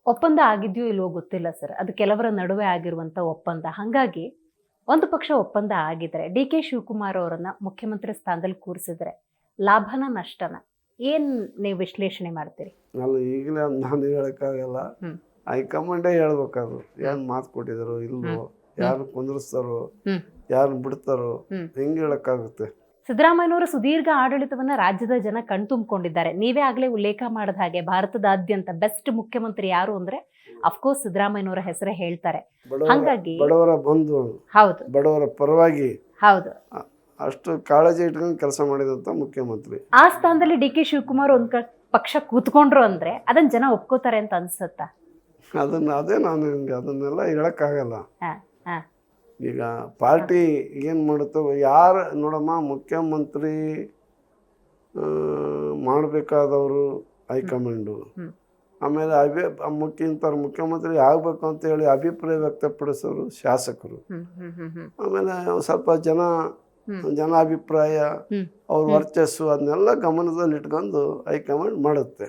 ಒಪ್ಪಂದ ಆಗಿದ್ಯೋ ಇಲ್ವೋ ಗೊತ್ತಿಲ್ಲ ಸರ್. ಅದು ಕೆಲವರ ನಡುವೆ ಆಗಿರುವಂತ ಒಪ್ಪಂದ. ಹಂಗಾಗಿ ಒಂದು ಪಕ್ಷ ಒಪ್ಪಂದ ಆಗಿದ್ರೆ ಡಿ ಕೆ ಶಿವಕುಮಾರ್ ಅವರನ್ನ ಮುಖ್ಯಮಂತ್ರಿ ಸ್ಥಾನದಲ್ಲಿ ಕೂರಿಸಿದ್ರೆ ಲಾಭನ ನಷ್ಟನ ಏನ್ ನೀವು ವಿಶ್ಲೇಷಣೆ ಮಾಡ್ತೀರಿ? ಅಲ್ಲ, ಈಗಲೇ ನಾನು ಹೇಳಕ್ಕಾಗಲ್ಲ. ಹ್ಮ್ ಹೈಕಮಾಂಡೇ ಹೇಳ್ಬೇಕಾದ್ರು ಏನ್ ಮಾತು ಕೊಟ್ಟಿದ್ರು ಇಲ್ವೋ, ಯಾರು ಕುಂದ್ರಿಸ್ತಾರೋ, ಯಾರು ಬಿಡ್ತಾರೋ, ಹೆಂಗೆ ಹೇಳಕ್ಕಾಗುತ್ತೆ? ಸಿದ್ದರಾಮಯ್ಯನವರ ಸುದೀರ್ಘ ಆಡಳಿತವನ್ನ ರಾಜ್ಯದ ಜನ ಕಣ್ತುಂಬಿಕೊಂಡಿದ್ದಾರೆ. ನೀವೇ ಆಗ್ಲೇ ಉಲ್ಲೇಖ ಮಾಡಿದ ಹಾಗೆ ಭಾರತದಾದ್ಯಂತ ಬೆಸ್ಟ್ ಮುಖ್ಯಮಂತ್ರಿ ಯಾರು ಅಂದ್ರೆ ಅಫ್ಕೋರ್ಸ್ ಸಿದ್ದರಾಮಯ್ಯನವರ ಹೆಸರೇ ಹೇಳ್ತಾರೆ. ಹಾಗಾಗಿ ಬಡವರ ಬಂಧು, ಹೌದು ಬಡವರ ಪರವಾಗಿ ಹೌದು ಅಷ್ಟು ಕಾಳಜಿ ಇಟ್ಕೊಂಡು ಕೆಲಸ ಮಾಡಿದಂತ ಮುಖ್ಯಮಂತ್ರಿ. ಆ ಸ್ಥಾನದಲ್ಲಿ ಡಿ ಕೆ ಶಿವಕುಮಾರ್ ಒಂದ್ ಪಕ್ಷ ಕೂತ್ಕೊಂಡ್ರು ಅಂದ್ರೆ ಅದನ್ನ ಜನ ಒಪ್ಕೋತಾರೆ ಅಂತ ಅನ್ಸುತ್ತಾ? ಅದೇ ನಾನು ಅದನ್ನೆಲ್ಲ ಹೇಳಕ್ಕಾಗಲ್ಲ. ಹ ಹ ಈಗ ಪಾರ್ಟಿ ಏನು ಮಾಡುತ್ತೋ, ಯಾರು ನೋಡಮ್ಮ, ಮುಖ್ಯಮಂತ್ರಿ ಮಾಡಬೇಕಾದವರು ಹೈಕಮಾಂಡು, ಆಮೇಲೆ ಮುಖ್ಯಮಂತ್ರಿ ಆಗಬೇಕು ಅಂತ ಹೇಳಿ ಅಭಿಪ್ರಾಯ ವ್ಯಕ್ತಪಡಿಸೋರು ಶಾಸಕರು, ಆಮೇಲೆ ಸ್ವಲ್ಪ ಜನಾಭಿಪ್ರಾಯ, ಅವ್ರ ವರ್ಚಸ್ಸು, ಅದನ್ನೆಲ್ಲ ಗಮನದಲ್ಲಿ ಇಟ್ಕೊಂಡು ಹೈಕಮಾಂಡ್ ಮಾಡುತ್ತೆ.